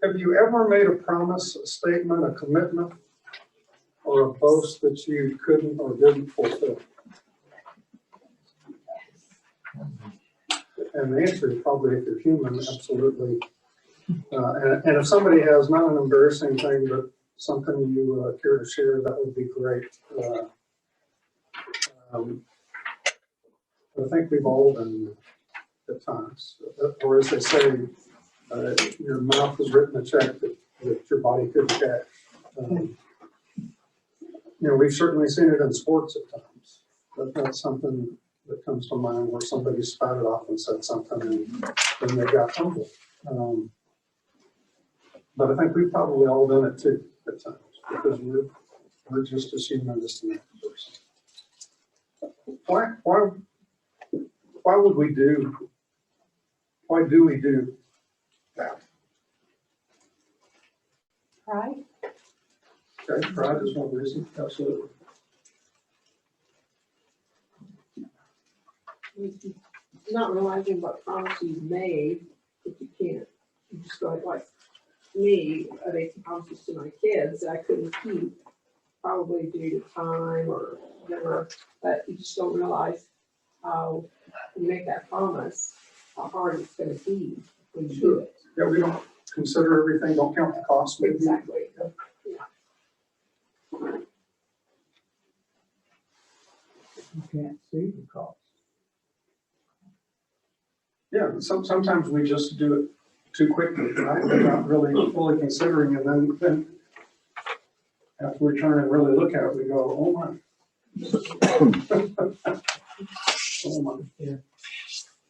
Have you ever made a promise, a statement, a commitment, or a boast that you couldn't or didn't fulfill? And the answer is probably, if you're human, absolutely. And if somebody has not an embarrassing thing, but something you care to share, that would be great. I think we've all been at times, or as they say, your mouth has written a check that your body couldn't cash. We've certainly seen it in sports at times, but that's something that comes to mind where somebody spouted off and said something and then they got humbled. But I think we've probably all done it too at times, because we're just as human as the next person. Why do we do that? Pride? Okay, pride is one reason, absolutely. Not realizing what promises you made, if you can't. You just go like me, I made some promises to my kids that I couldn't keep, probably due to time or whatever, but you just don't realize how you make that promise, how hard it's gonna be when you do it. Yeah, we don't consider everything, don't count the cost. Maybe. Exactly. You can't see the cost. Yeah, sometimes we just do it too quickly, right? We're not really fully considering, and then after we turn and really look at it, we go, oh my. Oh my. Yeah.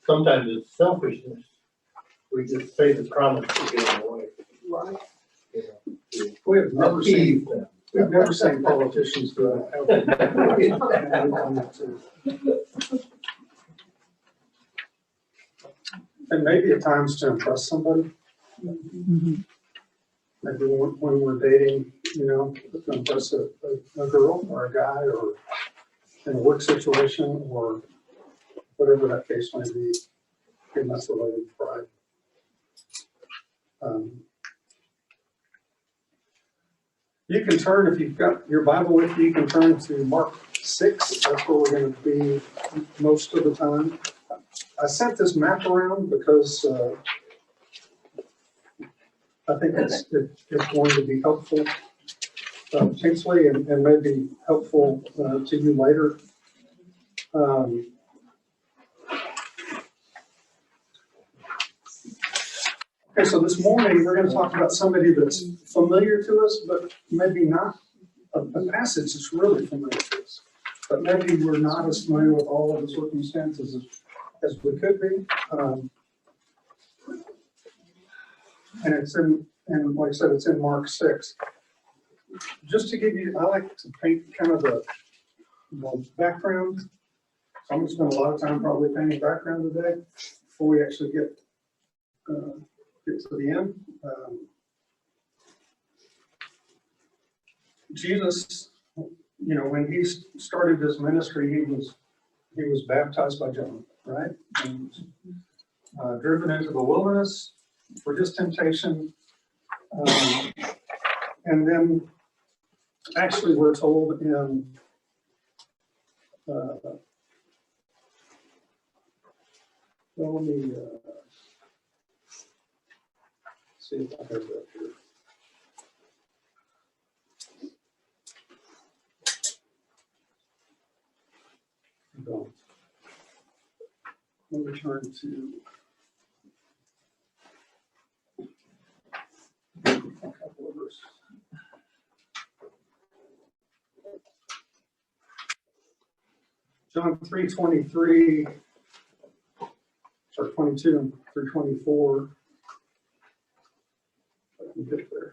Sometimes it's selfishness. We just say the promise to get away. Right. You know, We have never appease seen, them. we've never seen politicians do that. And maybe at times to impress somebody. Maybe when we're dating, to impress a girl or a guy, or in a work situation, or whatever that case may be, and that's related to pride. You can turn, if you've got your Bible with you, you can turn to Mark 6. That's where we're going to be most of the time. I sent this map around because I think it's going to be helpful potentially, and maybe helpful to you later. Okay, so this morning we're going to talk about somebody that's familiar to us, but maybe not a passage that's really familiar to us. But maybe we're not as familiar with all of the circumstances as we could be. And it's and like I said, it's in Mark 6. Just to give you, I like to paint kind of the background. So I'm going to spend a lot of time probably painting background today before we actually get to the end. Jesus, when he started his ministry, he was baptized by John, right? And driven into the wilderness for his temptation. And then actually we're told in let me see if I have that here. Don't. Let me turn to a couple of verses. John 3:23 or 22 through 24. If I can get there.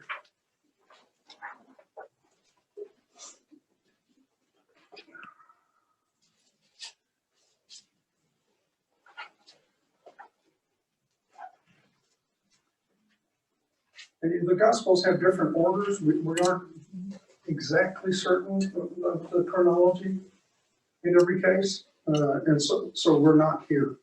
And the Gospels have different orders. We aren't exactly certain of the chronology in every case, and so we're not here.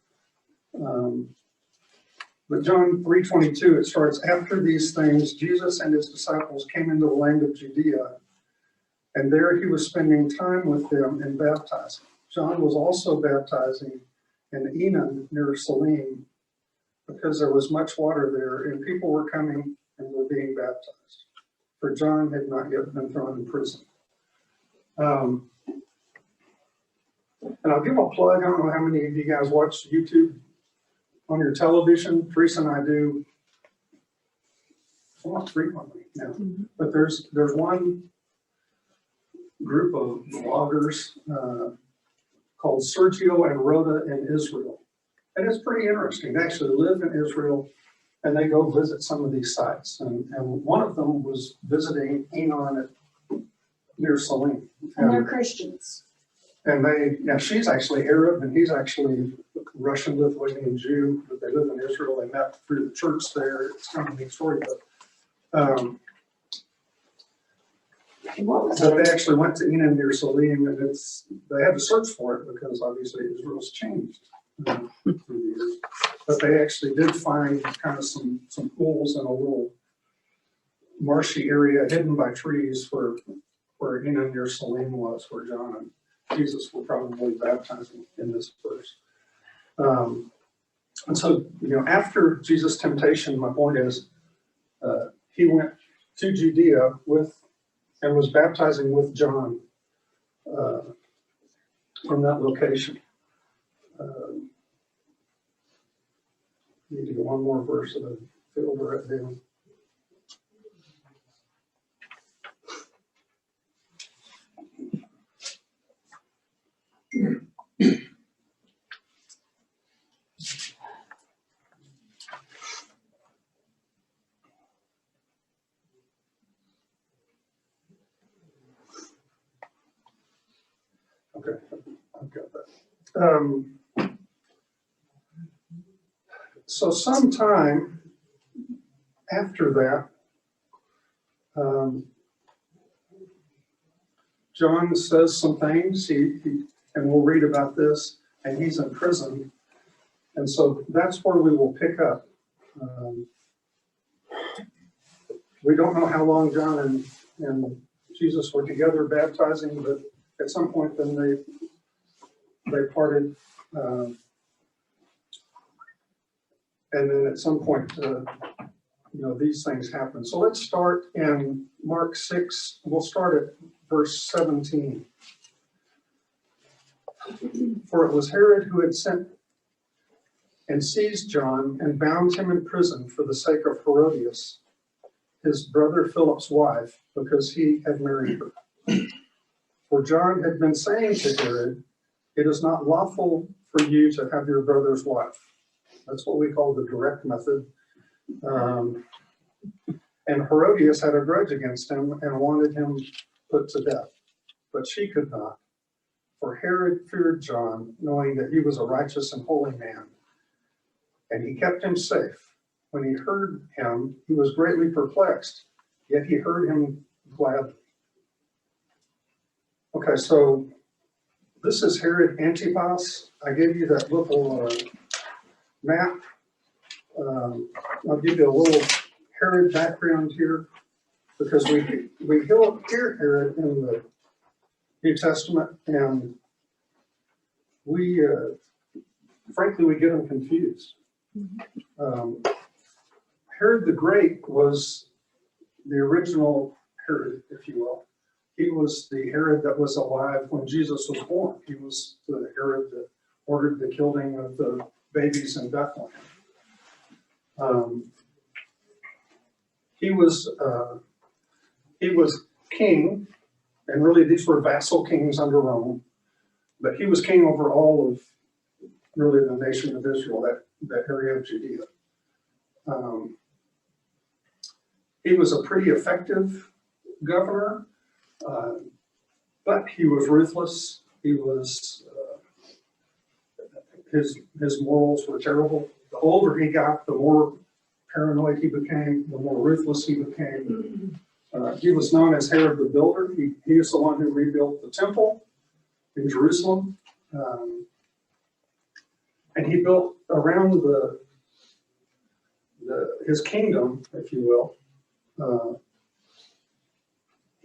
But John 3:22, it starts, after these things, Jesus and his disciples came into the land of Judea, and there he was spending time with them and baptizing. John was also baptizing in Enon near Salim, because there was much water there, and people were coming and were being baptized. For John had not yet been thrown in prison. And I'll give a plug. I don't know how many of you guys watch YouTube on your television. Teresa and I do somewhat frequently now. But there's one group of bloggers called Sergio and Rhoda in Israel. And it's pretty interesting. They actually live in Israel and they go visit some of these sites. And one of them was visiting Enon near Salim. And they're Christians. And she's actually Arab and he's actually Russian, Lithuanian Jew, but they live in Israel. They met through the church there. It's kind of a neat story, but What was they it? actually went to Enon near Salim, and they had to search for it because obviously Israel's changed through the years. But they actually did find kind of some pools in a little marshy area hidden by trees where Enon near Salim was, where John and Jesus were probably baptizing in this verse. And so, after Jesus' temptation, my point is, he went to Judea and was baptizing with John from that location. Need to get one more verse that I feel right down. Okay, I've got that. So sometime after that, John says some things, and we'll read about this, and he's in prison. And so that's where we will pick up. We don't know how long John and Jesus were together baptizing, but at some point then they parted. And then at some point, these things happen. So let's start in Mark 6. We'll start at verse 17. For it was Herod who had sent and seized John and bound him in prison for the sake of Herodias, his brother Philip's wife, because he had married her. For John had been saying to Herod, "It is not lawful for you to have your brother's wife." That's what we call the direct method. And Herodias had a grudge against him and wanted him put to death. But she could not, for Herod feared John, knowing that he was a righteous and holy man. And he kept him safe. When he heard him, he was greatly perplexed, yet he heard him gladly. Okay, so this is Herod Antipas. I gave you that little map. I'll give you a little Herod background here, because we hear Herod in the New Testament, and we frankly we get them confused. Herod the Great was the original Herod, if you will. He was the Herod that was alive when Jesus was born. He was the Herod that ordered the killing of the babies in Bethlehem. He was king, and really these were vassal kings under Rome, but he was king over all of really the nation of Israel, that area of Judea. He was a pretty effective governor, but he was ruthless. He was his morals were terrible. The older he got, the more paranoid he became, the more ruthless he became. He was known as Herod the Builder. He was the one who rebuilt the temple in Jerusalem. And he built around his kingdom, if you will,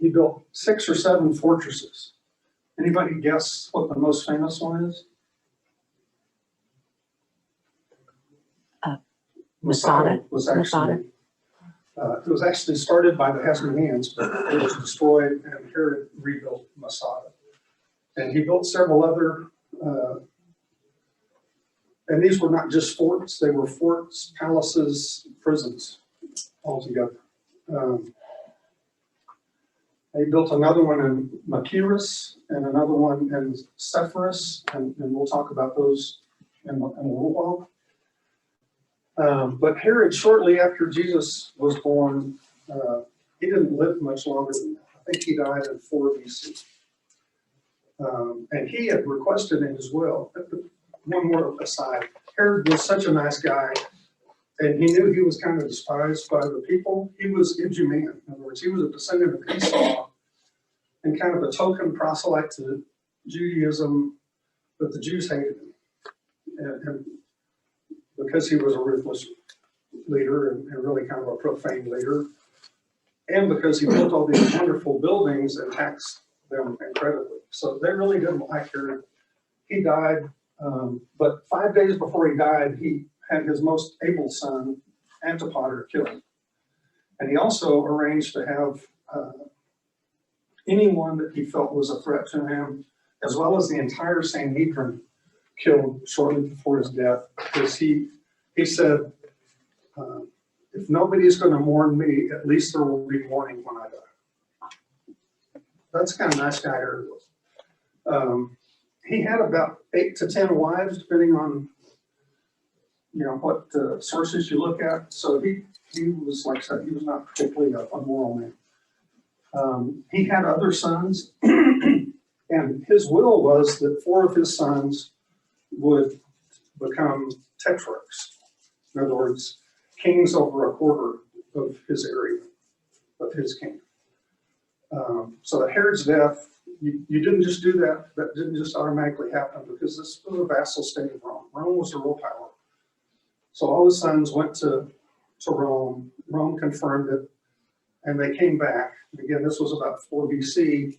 he built 6 or 7 fortresses. Anybody guess what the most famous one is? Masada. Was actually, it was actually started by the Hasmoneans, but it was destroyed, and Herod rebuilt Masada. And he built several other, and these were not just forts, they were forts, palaces, prisons altogether. He built another one in Machaerus and another one in Sepphoris, and we'll talk about those in a little while. But Herod, shortly after Jesus was born, he didn't live much longer than that. I think he died in 4 BC. And he had requested in his will, one more aside, Herod was such a nice guy, and he knew he was kind of despised by the people. He was Idumean. In other words, he was a descendant of Esau and kind of a token proselyte to Judaism, but the Jews hated him. And because he was a ruthless leader and really kind of a profane leader, and because he built all these wonderful buildings and taxed them incredibly. So they really didn't like Herod. He died, but 5 days before he died, he had his most able son, Antipas, killed. And he also arranged to have anyone that he felt was a threat to him, as well as the entire Sanhedrin, killed shortly before his death, because he said, if nobody's going to mourn me, at least there will be mourning when I die. That's the kind of nice guy Herod was. He had about 8 to 10 wives, depending on what sources you look at. So he was, like I said, he was not particularly a moral man. He had other sons, and his will was that 4 of his sons would become tetrarchs. In other words, kings over a quarter of his area, of his kingdom. So at Herod's death, you didn't just do that. That didn't just automatically happen, because this was a vassal state of Rome. Rome was a real power. So all his sons went to Rome. Rome confirmed it, and they came back. Again, this was about 4 BC.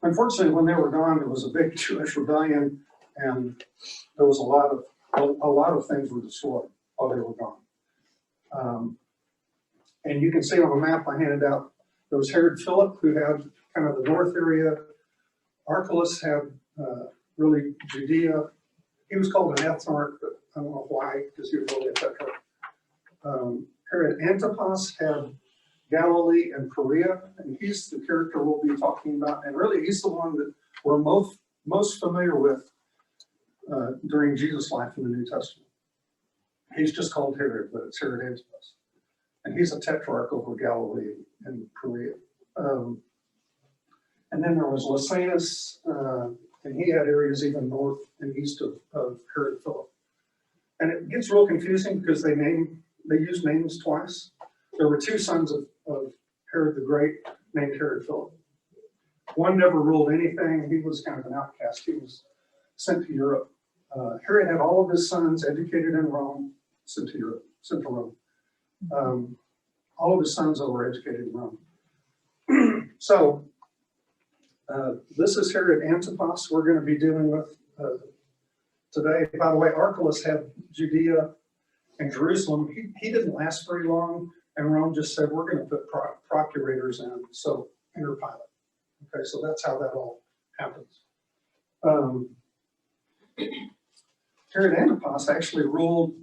Unfortunately, when they were gone, there was a big Jewish rebellion, and there was a lot of things were destroyed while they were gone. And you can see on the map I handed out, there was Herod Philip, who had kind of the north area. Archelaus had really Judea. He was called an ethnarch, but I don't know why, because he was really a tetrarch. Herod Antipas had Galilee and Perea, and he's the character we'll be talking about. And really, he's the one that we're most familiar with during Jesus' life in the New Testament. He's just called Herod, but it's Herod Antipas. And he's a tetrarch over Galilee and Perea. And then there was Lysanus, and he had areas even north and east of Herod Philip. And it gets real confusing because they use names twice. There were 2 sons of Herod the Great named Herod Philip. One never ruled anything. He was kind of an outcast. He was sent to Europe. Herod had all of his sons educated in Rome, sent to Rome. All of his sons were educated in Rome. So this is Herod Antipas we're going to be dealing with today. By the way, Archelaus had Judea and Jerusalem. He didn't last very long, and Rome just said, we're going to put procurators in, so enter Pilate. Okay, so that's how that all happens. Herod Antipas actually ruled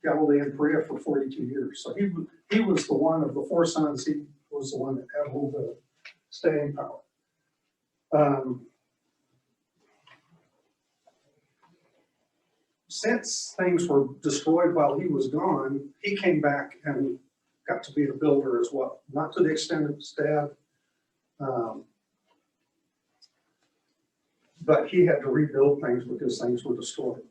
Galilee and Perea for 42 years. So he was the one of the 4 sons, he was the one that had a little bit of staying power. Since things were destroyed while he was gone, he came back and got to be a builder as well. Not to the extent of his dad, but he had to rebuild things because things were destroyed.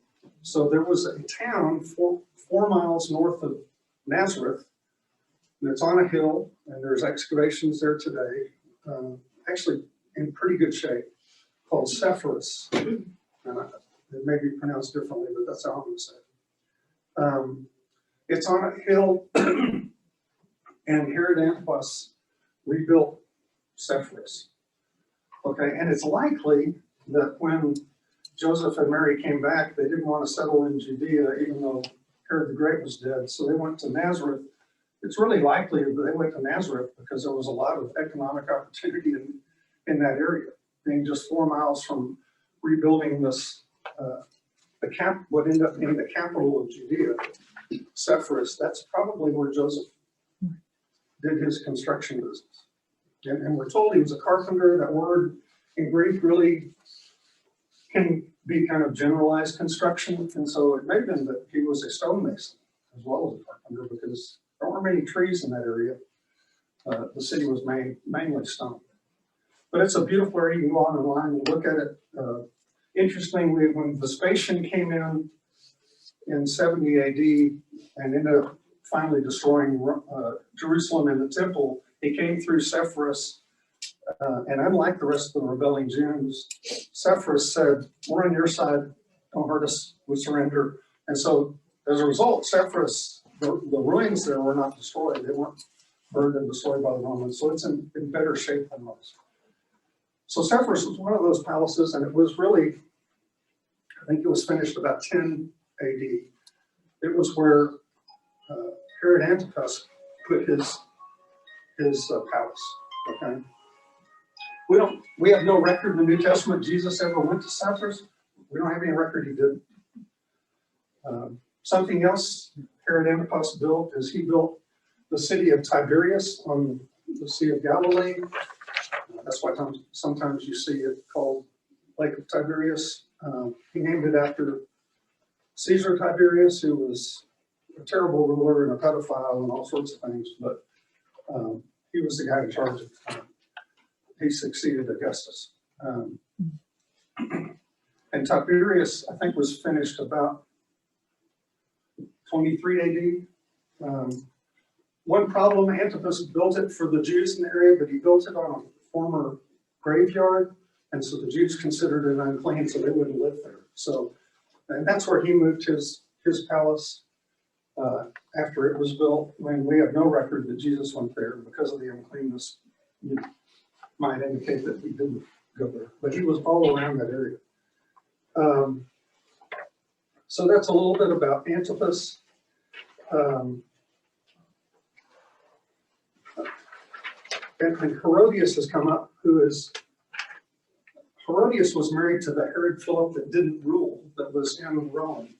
So there was a town 4 miles north of Nazareth, and it's on a hill, and there's excavations there today, actually in pretty good shape, called Sepphoris. It may be pronounced differently, but that's how I'm going to say it. It's on a hill, and Herod Antipas rebuilt Sepphoris. Okay, and it's likely that when Joseph and Mary came back, they didn't want to settle in Judea, even though Herod the Great was dead, so they went to Nazareth. It's really likely that they went to Nazareth because there was a lot of economic opportunity in that area, being just 4 miles from rebuilding this, what ended up being the capital of Judea, Sepphoris. That's probably where Joseph did his construction business. And we're told he was a carpenter. That word in Greek really can be kind of generalized construction. And so it may have been that he was a stonemason as well as a carpenter, because there weren't many trees in that area. The city was mainly stone. But it's a beautiful area. You can go online and look at it. Interestingly, when Vespasian came in 70 AD and ended up finally destroying Jerusalem and the temple, he came through Sepphoris. And unlike the rest of the rebelling Jews, Sepphoris said, "We're on your side, don't hurt us, we surrender." And so as a result, Sepphoris, the ruins there were not destroyed. They weren't burned and destroyed by the Romans. So it's in better shape than most. So Sepphoris was one of those palaces, and it was really, I think it was finished about 10 AD. It was where Herod Antipas put his palace, okay? We have no record in the New Testament Jesus ever went to Sepphoris. We don't have any record he did. Something else Herod Antipas built is he built the city of Tiberias on the Sea of Galilee. That's why sometimes you see it called Lake of Tiberias. He named it after Caesar Tiberius, who was a terrible ruler and a pedophile and all sorts of things, but he was the guy in charge at the time. He succeeded Augustus. And Tiberias, I think, was finished about 23 AD. One problem, Antipas built it for the Jews in the area, but he built it on a former graveyard, and so the Jews considered it unclean, so they wouldn't live there. So, and that's where he moved his palace after it was built, when we have no record that Jesus went there because of the uncleanness. You might indicate that he didn't go there, but he was all around that area. So that's a little bit about Antipas. And Herodias has come up, Herodias was married to the Herod Philip that didn't rule, that was in Rome.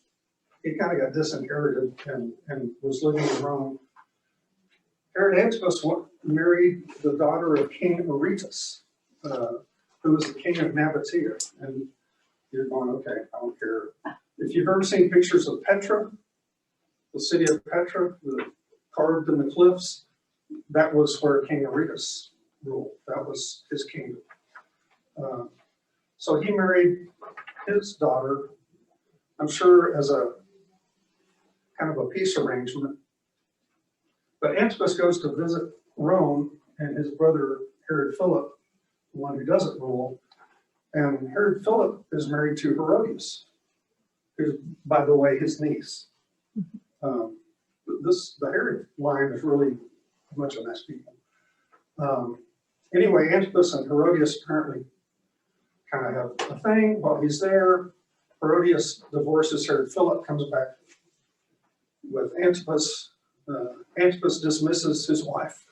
He kind of got disinherited and was living in Rome. Herod Antipas married the daughter of King Aretas, who was the king of Nabatea. And you're going, okay, I don't care. If you've ever seen pictures of Petra, the city of Petra, carved in the cliffs, that was where King Aretas ruled. That was his kingdom. So he married his daughter, I'm sure as a kind of a peace arrangement. But Antipas goes to visit Rome, and his brother Herod Philip, the one who doesn't rule, and Herod Philip is married to Herodias, who's, by the way, his niece. The Herod line is really a bunch of nice people. Anyway, Antipas and Herodias apparently kind of have a thing while he's there. Herodias divorces Herod Philip, comes back with Antipas. Antipas dismisses his wife,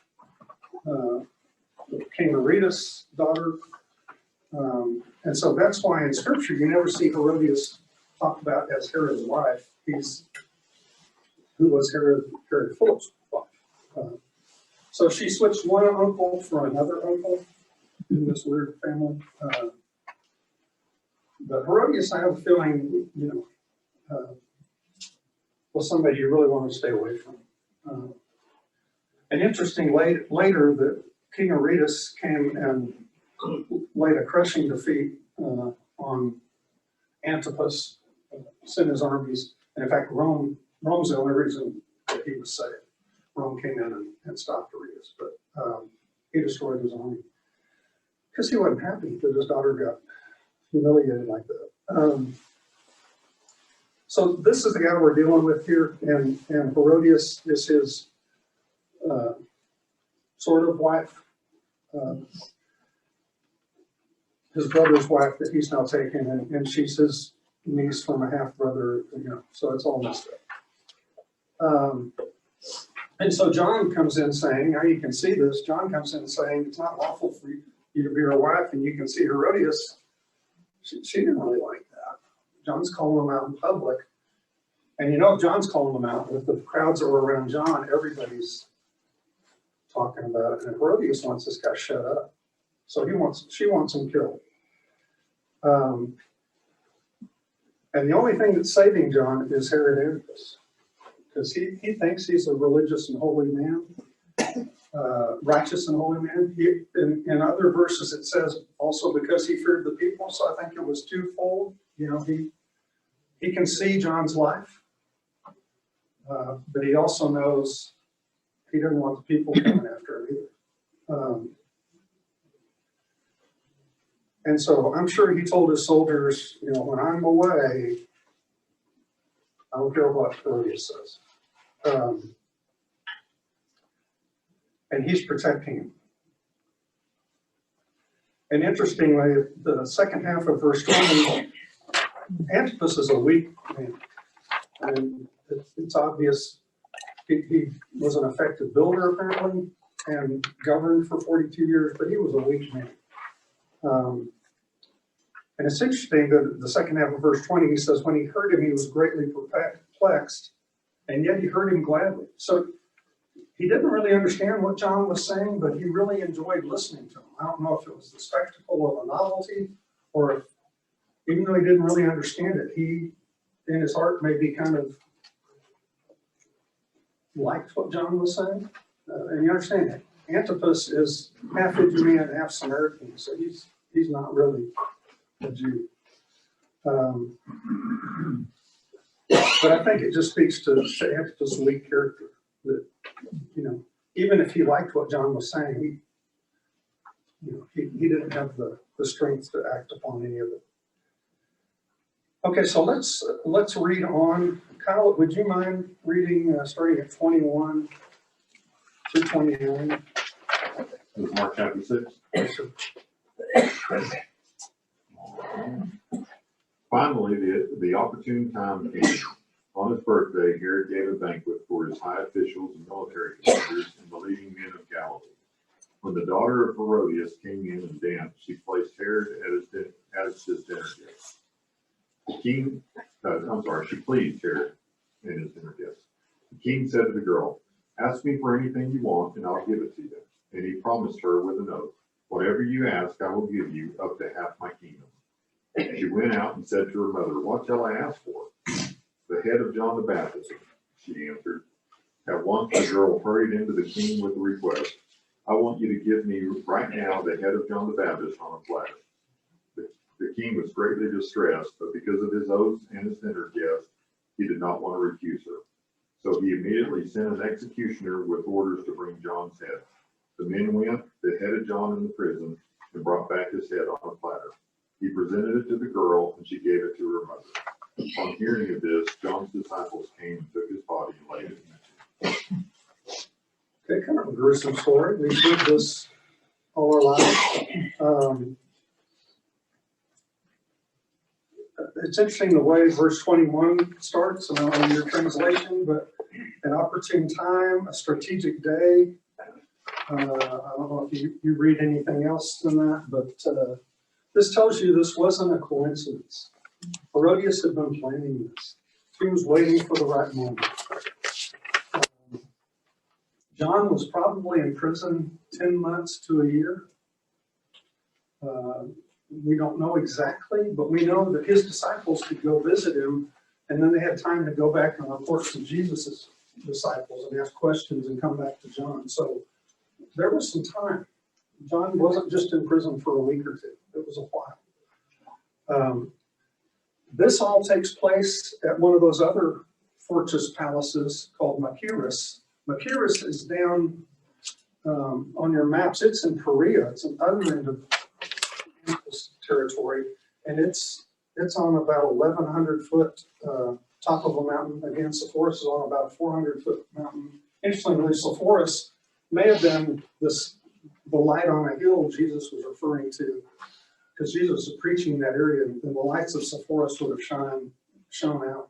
King Aretas' daughter. And so that's why in scripture you never see Herodias talked about as Herod's wife. Who was Herod Philip's wife. So she switched one uncle for another uncle in this weird family. But Herodias, I have a feeling, was somebody you really want to stay away from. And interesting, later that King Aretas came and laid a crushing defeat on Antipas, sent his armies, and in fact Rome's the only reason that he was saved. Rome came in and stopped Aretas, but he destroyed his army because he wasn't happy that his daughter got humiliated like that. So this is the guy we're dealing with here, and Herodias is his sort of wife, his brother's wife that he's now taken, and she's his niece from a half brother, so it's all messed up. And so John comes in saying, now you can see this, John comes in saying, it's not lawful for you to be her wife, and you can see Herodias, she didn't really like that. John's calling them out in public. And if John's calling them out, if the crowds are around John, everybody's talking about it. And Herodias wants this guy shut up. So she wants him killed. And the only thing that's saving John is Herod Antipas. Because he thinks he's a religious and holy man, righteous and holy man. In other verses it says also because he feared the people, so I think it was twofold. He can see John's life, but he also knows he doesn't want the people coming after him either. And so I'm sure he told his soldiers, when I'm away, I don't care what Herodias says. And he's protecting him. And interestingly, the second half of verse 20, Antipas is a weak man. And it's obvious he was an effective builder apparently and governed for 42 years, but he was a weak man. And it's interesting that the second half of verse 20, he says, when he heard him, he was greatly perplexed, and yet he heard him gladly. So he didn't really understand what John was saying, but he really enjoyed listening to him. I don't know if it was the spectacle of a novelty, or if, even though he didn't really understand it, he, in his heart, maybe kind of liked what John was saying. And you understand that Antipas is half Idumean, half Samaritan, so he's not really a Jew. But I think it just speaks to Antipas' weak character. That, even if he liked what John was saying, he didn't have the strength to act upon any of it. Okay, so let's read on. Kyle, would you mind reading starting at 21 through 29? This is Mark chapter 6. Yes, sir. Finally, the opportune time came. On his birthday, Herod gave a banquet for his high officials and military commanders and the leading men of Galilee. When the daughter of Herodias came in and danced, she placed Herod as his dinner guest. She pleased Herod and his dinner guest. The king said to the girl, "Ask me for anything you want, and I'll give it to you." And he promised her with an oath, "Whatever you ask, I will give you up to half my kingdom." She went out and said to her mother, "What shall I ask for?" "The head of John the Baptist," she answered. At once the girl hurried into the king with the request, "I want you to give me right now the head of John the Baptist on a platter." The king was greatly distressed, but because of his oaths and his dinner guest, he did not want to refuse her. So he immediately sent an executioner with orders to bring John's head. The men went, beheaded John in the prison, and brought back his head on a platter. He presented it to the girl, and she gave it to her mother. On hearing of this, John's disciples came and took his body and laid it in the Okay, kind of a gruesome story. We've heard this all our lives. It's interesting the way verse 21 starts in your translation, but an opportune time, a strategic day. I don't know if you read anything else than that, but this tells you this wasn't a coincidence. Herodias had been planning this. He was waiting for the right moment. John was probably in prison 10 months to a year. We don't know exactly, but we know that his disciples could go visit him, and then they had time to go back and report to Jesus' disciples and ask questions and come back to John. So there was some time. John wasn't just in prison for a week or two. It was a while. This all takes place at one of those other fortress palaces called Machaerus. Machaerus is down on your maps. It's in Perea. It's an other end of territory, and it's on about 1,100 foot top of a mountain. Again, Sepphoris is on about a 400-foot mountain. Interestingly, Sepphoris may have been the light on a hill Jesus was referring to, because Jesus was preaching in that area, and the lights of Sepphoris would have shone out.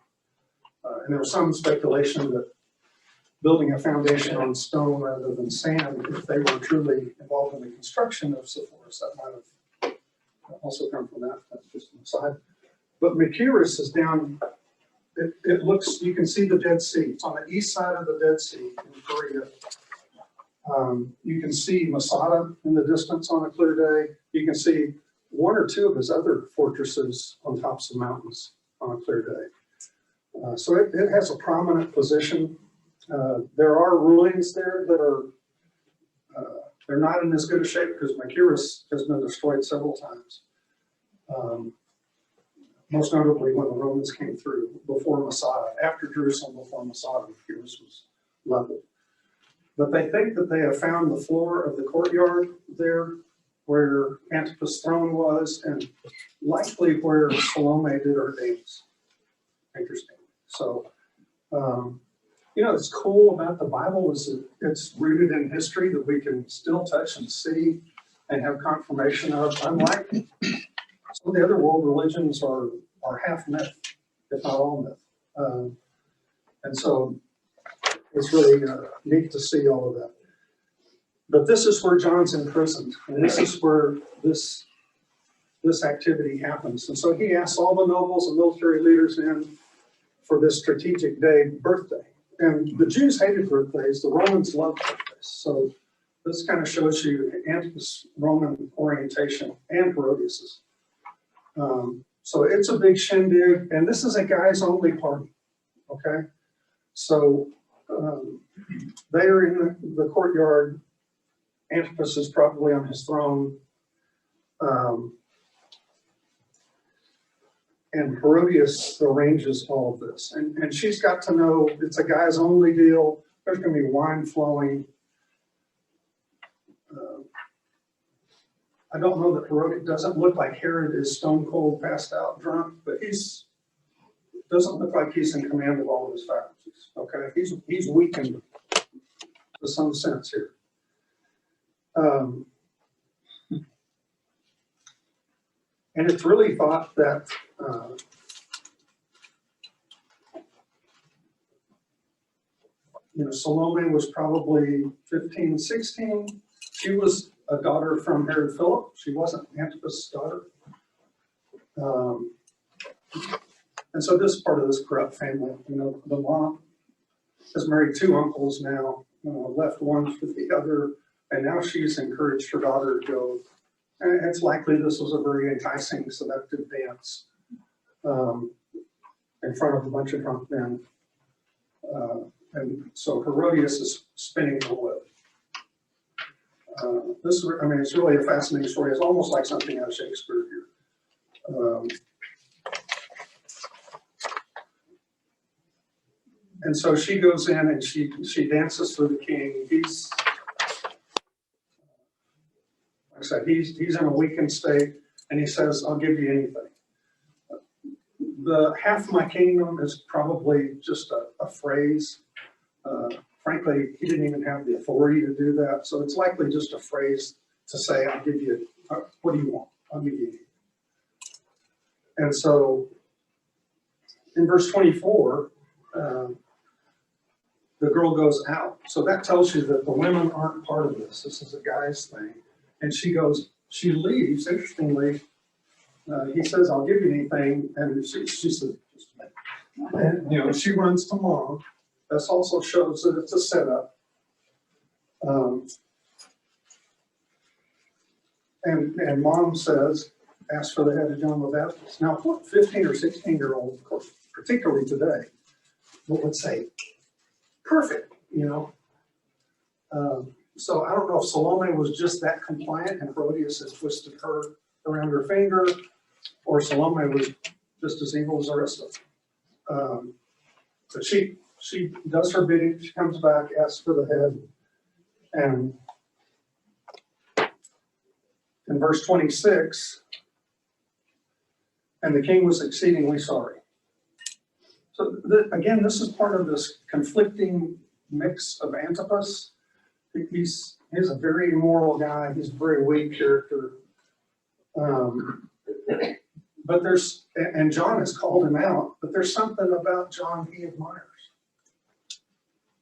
And there was some speculation that building a foundation on stone rather than sand, if they were truly involved in the construction of Sepphoris, that might have also come from that. That's just an aside. But Machaerus is down. It looks, you can see the Dead Sea. It's on the east side of the Dead Sea in Korea. You can see Masada in the distance on a clear day. You can see one or two of his other fortresses on tops of mountains on a clear day. So it has a prominent position. There are ruins there that are, they're not in as good a shape because Machaerus has been destroyed several times. Most notably when the Romans came through before Masada, after Jerusalem, before Masada, Machaerus was leveled. But they think that they have found the floor of the courtyard there where Antipas' throne was, and likely where Salome did her dance. Interesting. So, what's cool about the Bible is that it's rooted in history that we can still touch and see and have confirmation of, unlike some of the other world religions are half myth, if not all myth. And so it's really neat to see all of that. But this is where John's imprisoned, and this is where this activity happens. And so he asks all the nobles and military leaders in for this strategic day, birthday. And the Jews hated birthdays, the Romans loved birthdays. So this kind of shows you Antipas' Roman orientation and Herodias's. So it's a big shindig, and this is a guys only party, okay? So they are in the courtyard. Antipas is probably on his throne. And Herodias arranges all of this. And she's got to know it's a guys only deal. There's going to be wine flowing. I don't know that Herod, doesn't look like Herod is stone cold, passed out, drunk, but doesn't look like he's in command of all of his faculties. Okay, he's weakened to some sense here. And it's really thought that Salome was probably 15, 16. She was a daughter from Herod Philip. She wasn't Antipas' daughter. And so this is part of this corrupt family. The mom has married two uncles now, left one for the other, and now she's encouraged her daughter to go. And it's likely this was a very enticing, seductive dance in front of a bunch of drunk men. And so Herodias is spinning the web. It's really a fascinating story. It's almost like something out of Shakespeare here. And so she goes in and she dances for the king. He's, like I said, he's in a weakened state, and he says, "I'll give you anything." The half my kingdom is probably just a phrase. Frankly, he didn't even have the authority to do that. So it's likely just a phrase to say, "I'll give you, what do you want? I'll give you." And so in verse 24, the girl goes out. So that tells you that the women aren't part of this. This is a guy's thing. And she leaves. Interestingly, he says, "I'll give you anything." And she says, "Just a minute." And, she runs to mom. This also shows that it's a setup. And mom says, "Ask for the head of John the Baptist." Now, what 15 or 16-year-old, of course, particularly today, would say, "Perfect," So I don't know if Salome was just that compliant and Herodias had twisted her around her finger, or Salome was just as evil as the rest of them. But she does her bidding. She comes back, asks for the head, and in verse 26, "And the king was exceedingly sorry." So again, this is part of this conflicting mix of Antipas. He's a very immoral guy. He's a very weak character. But and John has called him out, but there's something about John he admires.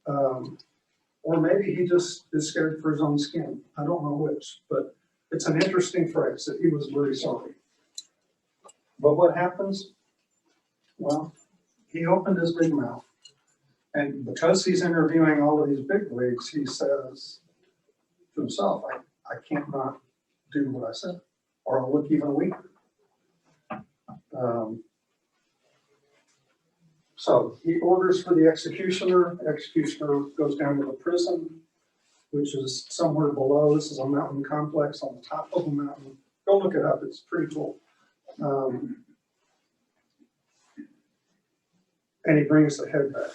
Or maybe he just is scared for his own skin. I don't know which, but it's an interesting phrase that he was very sorry. But what happens? Well, he opened his big mouth. And because he's interviewing all of these big wigs, he says to himself, I can't not do what I said, or I'll look even weaker. So he orders for the executioner. The executioner goes down to the prison, which is somewhere below. This is a mountain complex on the top of a mountain. Go look it up. It's pretty cool. And he brings the head back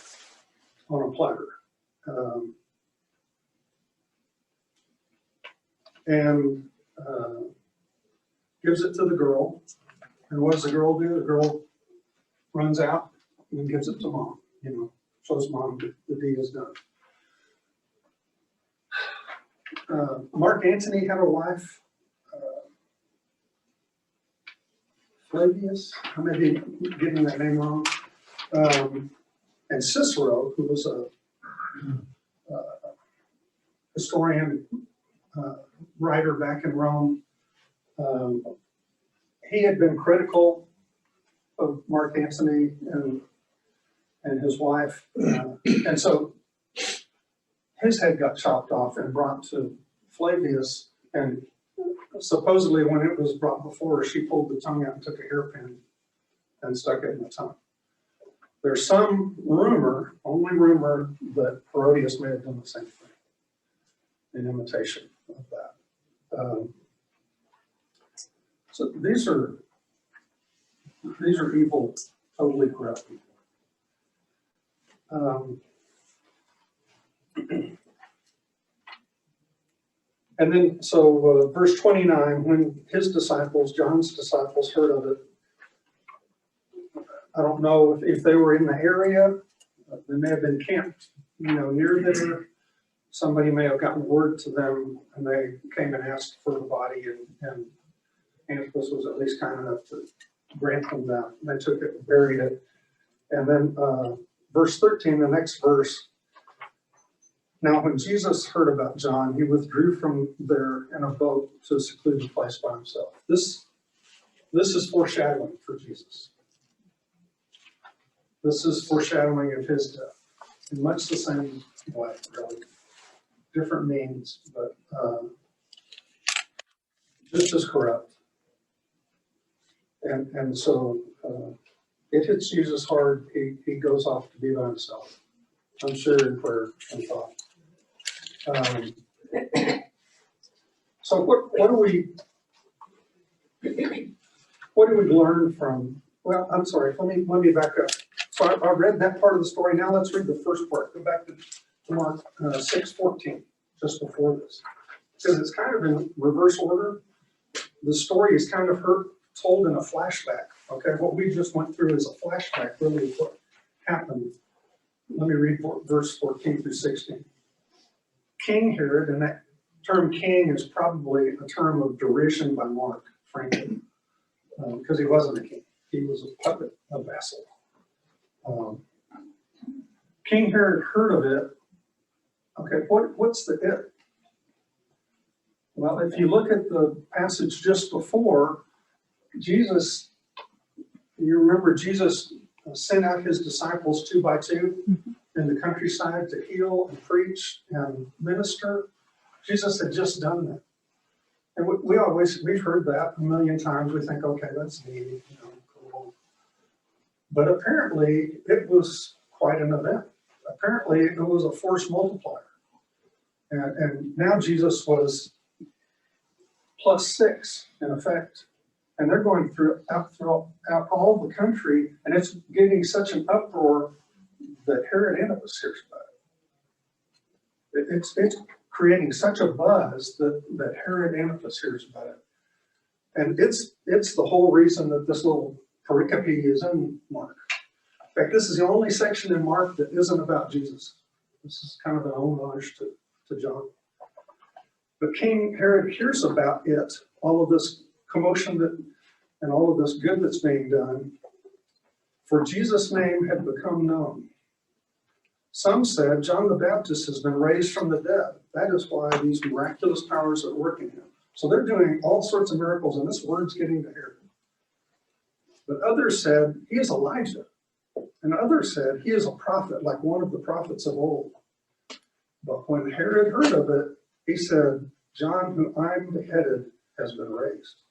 on a platter. And gives it to the girl. And what does the girl do? The girl runs out and gives it to mom, shows mom that the deed is done. Mark Antony had a wife, Flavius, I may be getting that name wrong, and Cicero, who was a historian, writer back in Rome. He had been critical of Mark Antony and his wife, and so his head got chopped off and brought to Flavius, and supposedly when it was brought before her, she pulled the tongue out and took a hairpin and stuck it in the tongue. There's some rumor, only rumor, that Herodias may have done the same thing in imitation of that. So these are evil, totally corrupt people. And then, so verse 29, when his disciples, John's disciples, heard of it, I don't know if they were in the area, they may have been camped, near there. Somebody may have gotten word to them, and they came and asked for the body, and Antipas was at least kind enough to grant them that. And they took it and buried it. And then verse 13, the next verse. Now, when Jesus heard about John, he withdrew from there in a boat to a secluded place by himself. This is foreshadowing for Jesus. This is foreshadowing of his death in much the same way, really. Different means, but just as corrupt. And so it hits Jesus hard. He goes off to be by himself. I'm sure in prayer and thought. So what do we learn from? Well, I'm sorry. Let me back up. So I read that part of the story. Now let's read the first part. Go back to Mark 6:14, just before this, because it's kind of in reverse order. The story is kind of told in a flashback. Okay, what we just went through is a flashback, really, of what happened. Let me read verse 14 through 16. King Herod, and that term king is probably a term of derision by Mark, frankly, because he wasn't a king. He was a puppet, a vassal. King Herod heard of it. Okay, what's the it? Well, if you look at the passage just before, Jesus, you remember Jesus sent out his disciples 2 by 2 in the countryside to heal and preach and minister. Jesus had just done that. And we've heard that a million times. We think, okay, that's neat, cool. But apparently it was quite an event. Apparently it was a force multiplier. And now Jesus was +6 in effect. And they're going out all the country, and it's getting such an uproar that Herod Antipas hears about it. It's creating such a buzz that Herod Antipas hears about it. And it's the whole reason that this little pericope is in Mark. In fact, this is the only section in Mark that isn't about Jesus. This is kind of an homage to John. But King Herod hears about it, all of this commotion and all of this good that's being done, for Jesus' name had become known. Some said John the Baptist has been raised from the dead. That is why these miraculous powers are working him. So they're doing all sorts of miracles, and this word's getting to Herod. But others said he is Elijah. And others said he is a prophet, like one of the prophets of old. But when Herod heard of it, he said, John, who I'm beheaded, has been raised.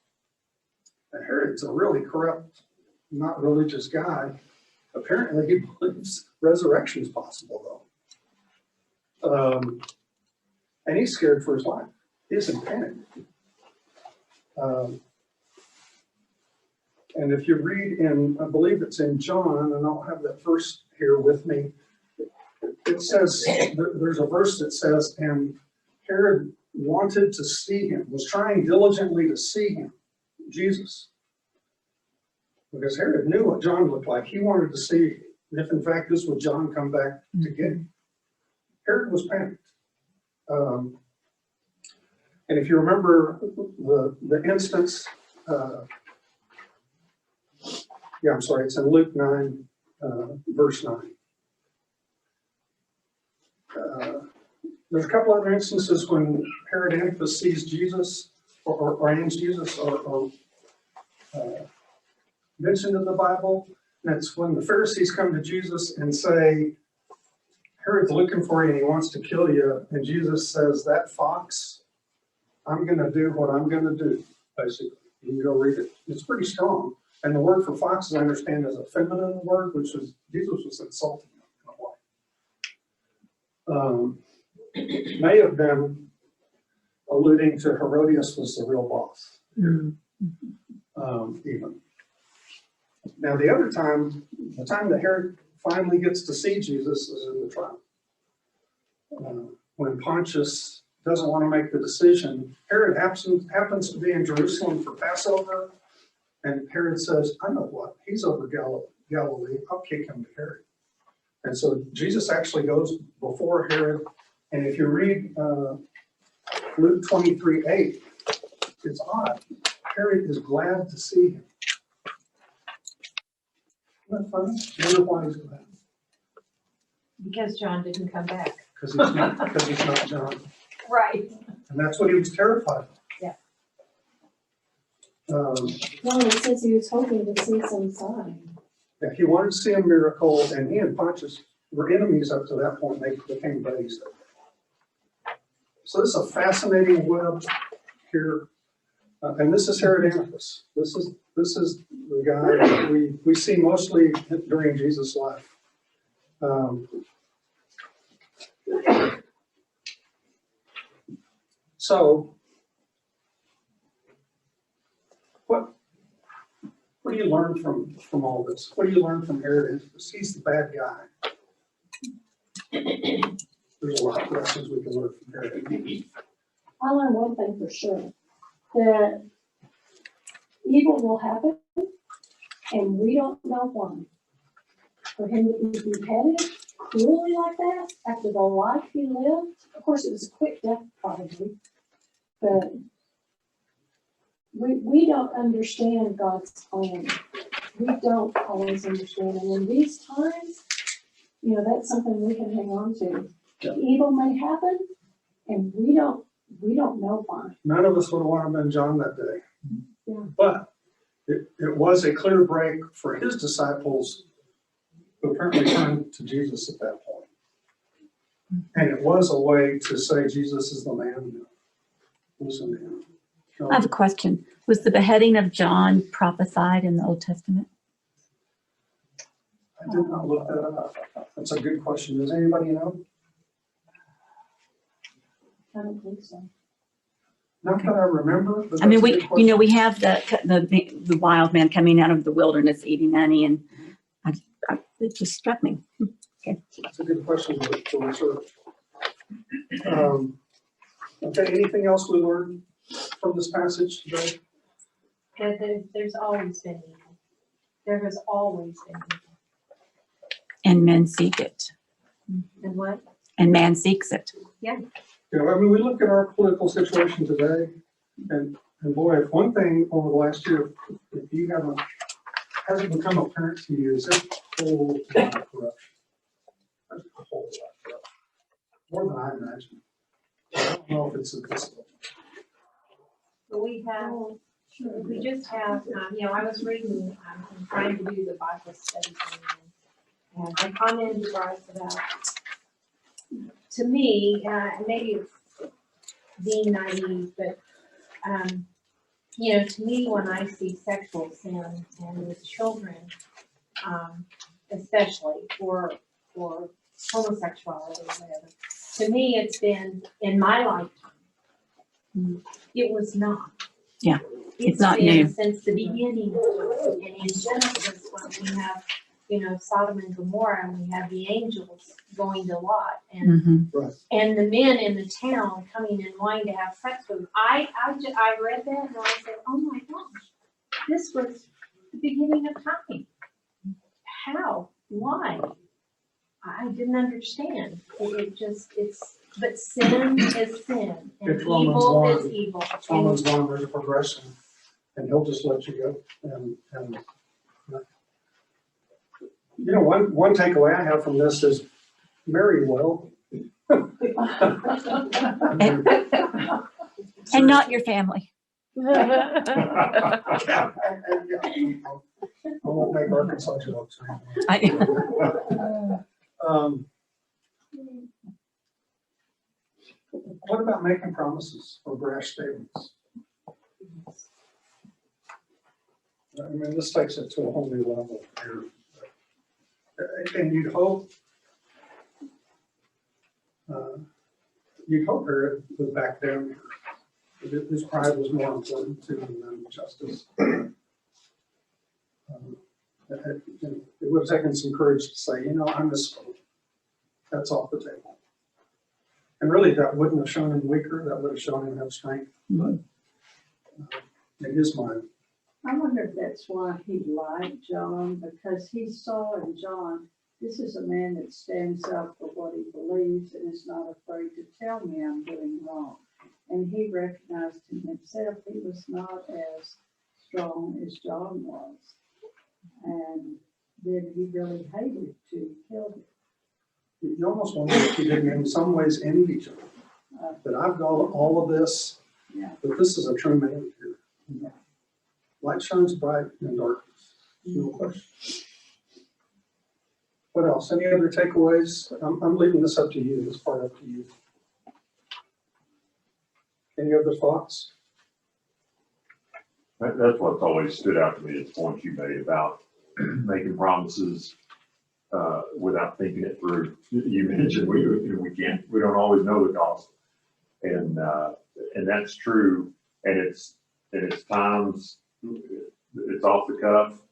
And Herod's a really corrupt, not religious guy. Apparently he believes resurrection is possible, though. And he's scared for his life. He's in panic. And if you read in, I believe it's in John, and I don't have that verse here with me, it says, there's a verse that says, and Herod wanted to see him, was trying diligently to see him, Jesus. Because Herod knew what John looked like. He wanted to see if, in fact, this would John come back to get him. Herod was panicked. And if you remember the instance, it's in Luke 9, verse 9. There's a couple other instances when Herod Antipas sees Jesus or aims Jesus or mentioned in the Bible. That's when the Pharisees come to Jesus and say, Herod's looking for you and he wants to kill you. And Jesus says, that fox, I'm going to do what I'm going to do, basically. You can go read it. It's pretty strong. And the word for fox, as I understand, is a feminine word, which was, Jesus was insulting him in a way. May have been alluding to Herodias was the real boss. Even. Now, the other time, the time that Herod finally gets to see Jesus is in the trial. When Pontius doesn't want to make the decision, Herod happens to be in Jerusalem for Passover, and Herod says, I know what, he's over Galilee, I'll kick him to Herod. And so Jesus actually goes before Herod, and if you read Luke 23:8, it's odd. Herod is glad to see him. Isn't that funny? I wonder why he's glad. Because John didn't come back. Because he's not John. Right. And that's what he was terrified of. Yeah. Well, it says he was hoping to see some sign. Yeah, he wanted to see a miracle, and he and Pontius were enemies up to that point. They became buddies. So this is a fascinating web here. And this is Herod Antipas. This is the guy that we see mostly during Jesus' life. So, what do you learn from all this? What do you learn from Herod Antipas? He's the bad guy. There's a lot of lessons we can learn from Herod Antipas. I learned one thing for sure, that evil will happen, and we don't know why. For him to be beheaded cruelly like that, after the life he lived, of course it was a quick death probably, but we don't understand God's plan. We don't always understand, and in these times, that's something we can hang on to. Yeah. Evil may happen, and we don't know why. None of us would have wanted to been John that day. Yeah. But it was a clear break for his disciples who apparently turned to Jesus at that point. And it was a way to say Jesus is the man. Was the man. I have a question. Was the beheading of John prophesied in the Old Testament? I did not look that up. That's a good question. Does anybody know? I don't think so. Not that I remember. But I mean, that's a good question. we have the wild man coming out of the wilderness eating honey, and it just struck me. Okay. It's a good question to research. Okay, anything else we learned from this passage today? That there's always been evil. There has always been evil. And men seek it, And what? and man seeks it. You know, I mean, we look at our political situation today, and boy, if one thing over the last year, if you hasn't become apparent to you, is there's a whole lot of corruption. There's a whole lot of corruption. More than I imagined. I don't know if it's invisible. But we have, we just have, I was reading, I'm trying to do the Bible study thing. And I commented Bryce about, to me, maybe it's being naive, but, to me, when I see sexual sin and with children, especially, or homosexuality or whatever, to me, it's been in my lifetime. It was not. Yeah, it's not been new. Since the beginning, and in Genesis, when we have, Sodom and Gomorrah, and we have the angels going to Lot, and and the men in the town coming and wanting to have sex with them. I read that and I said, oh my gosh, this was the beginning of time. How? Why? I didn't understand. But sin is sin, and It's Romans evil 1. is evil. Someone's one, there's a progression, and he'll just let you go. And one takeaway I have from this is marry well. And not your family. I won't make Arkansas jokes. What about making promises or brash statements? I mean, this takes it to a whole new level here. And you'd hope Herod would back down. His pride was more important to him than justice. It would have taken some courage to say, I misspoke. That's off the table. And really, that wouldn't have shown him weaker. That would have shown him have strength. But in his mind, I wonder if that's why he liked John, because he saw in John, this is a man that stands up for what he believes and is not afraid to tell me I'm doing wrong. And he recognized in himself he was not as strong as John was. And then he really hated to kill him. you almost wonder if he didn't in some ways envy John. That I've got all of this, Yeah. but this is a true man here. Light shines bright in darkness, no question. What else? Any other takeaways? I'm leaving this up to you. This part up to you. Any other thoughts? That's what's always stood out to me is the point you made about making promises without thinking it through. You mentioned we don't always know the cost, and that's true. And it's times it's off the cuff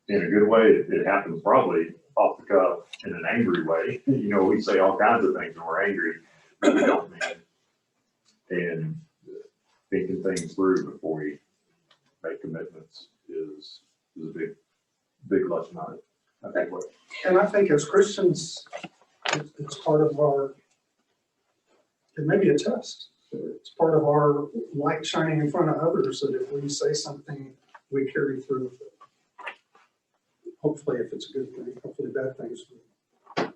in a good way. It happens probably off the cuff in an angry way. We say all kinds of things when we're angry that we don't mean, and thinking things through before we make commitments is a big lesson on it. I think. And I think as Christians, it's part of our, it may be a test. It's part of our light shining in front of others, that if we say something, we carry through with it. Hopefully, if it's a good thing, hopefully bad things we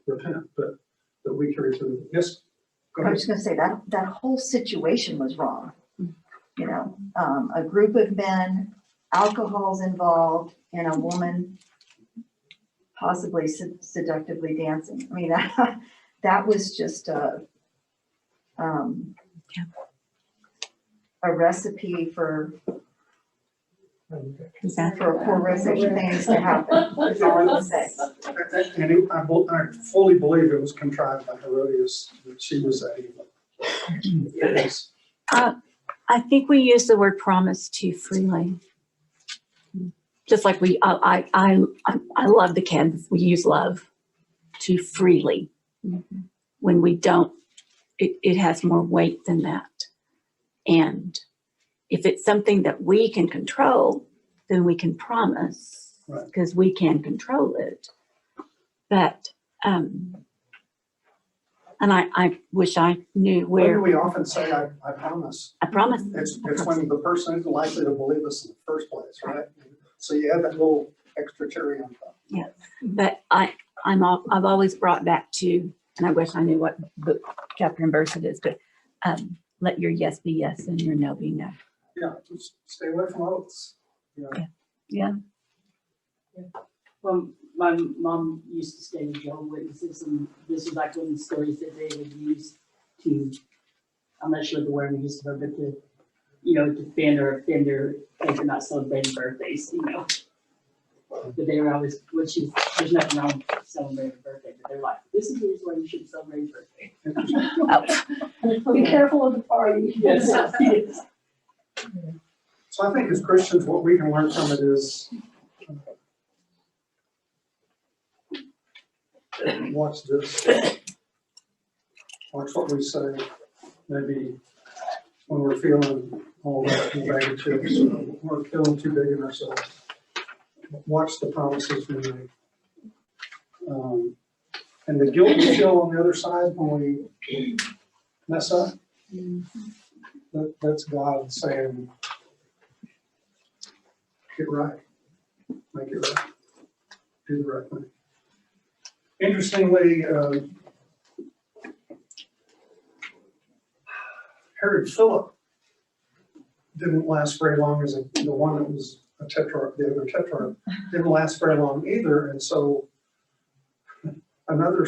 repent, but that we carry through. Yes, go I ahead. was just gonna say that whole situation was wrong. A group of men, alcohol's involved, and a woman possibly seductively dancing. I mean, that was just a recipe for horrific things to happen. That's all I'm gonna say. And I fully believe it was contrived by Herodias, that she was a yes. I think we use the word promise too freely. Just like I love the kids. We use love too freely. When we don't, it has more weight than that. And if it's something that we can control, then we can promise because we can control it. But And I wish I knew When do where, we often say, I promise? I promise. It's when the person isn't likely to believe us in the first place, right? So you add that little extra cherry on top. But I've always brought back to, and I wish I knew what book, chapter and verse it is, but let your yes be yes and your no be no. Yeah, just stay away from oaths. Yeah. Well, my mom used to stay with Jehovah's Witnesses, and this was like one of the stories that they would use to, I'm not sure the word we used for, but to, defend or offend their faith for not celebrating birthdays, But they were always, there's nothing wrong with celebrating a birthday, but they're like, this is the reason why you should celebrate a birthday. Be careful of the party. Yes, yes. So I think as Christians, what we can learn from it is watch this. Watch what we say. Maybe when we're feeling all that negative, we're feeling too big in ourselves. Watch the promises we make. And the guilt we feel on the other side when we mess up, that's God saying, get right, make it right, do the right thing. Interestingly, Herod Philip didn't last very long as the one that was a tetrarch, the other tetrarch, didn't last very long either. And so another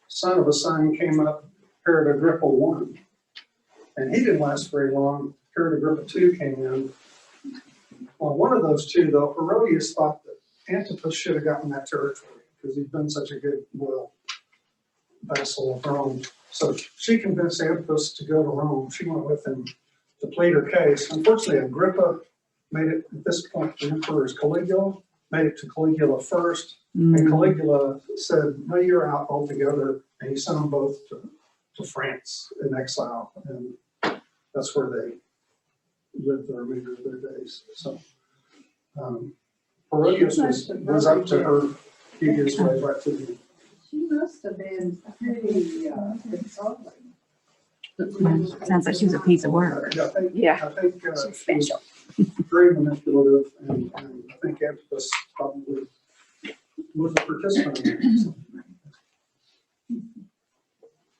son of a son came up, Herod Agrippa I, and he didn't last very long. Herod Agrippa II came in. Well, one of those two, though, Herodias thought that Antipas should have gotten that territory because he'd been such a good, loyal vassal of Rome. So she convinced Antipas to go to Rome. She went with him to plead her case. Unfortunately, Agrippa made it, at this point, the emperor is Caligula, made it to Caligula first. And Caligula said, no, you're out altogether. And he sent them both to France in exile. And that's where they lived the remainder of their days. So Herodias was up to her devious ways right to the end. She must have been pretty consoling. Sounds like she was a piece of work. I think She's she was special. very manipulative, and I think Antipas probably was a participant in it.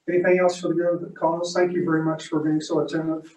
Anything else for the good of the cause? Thank you very much for being so attentive.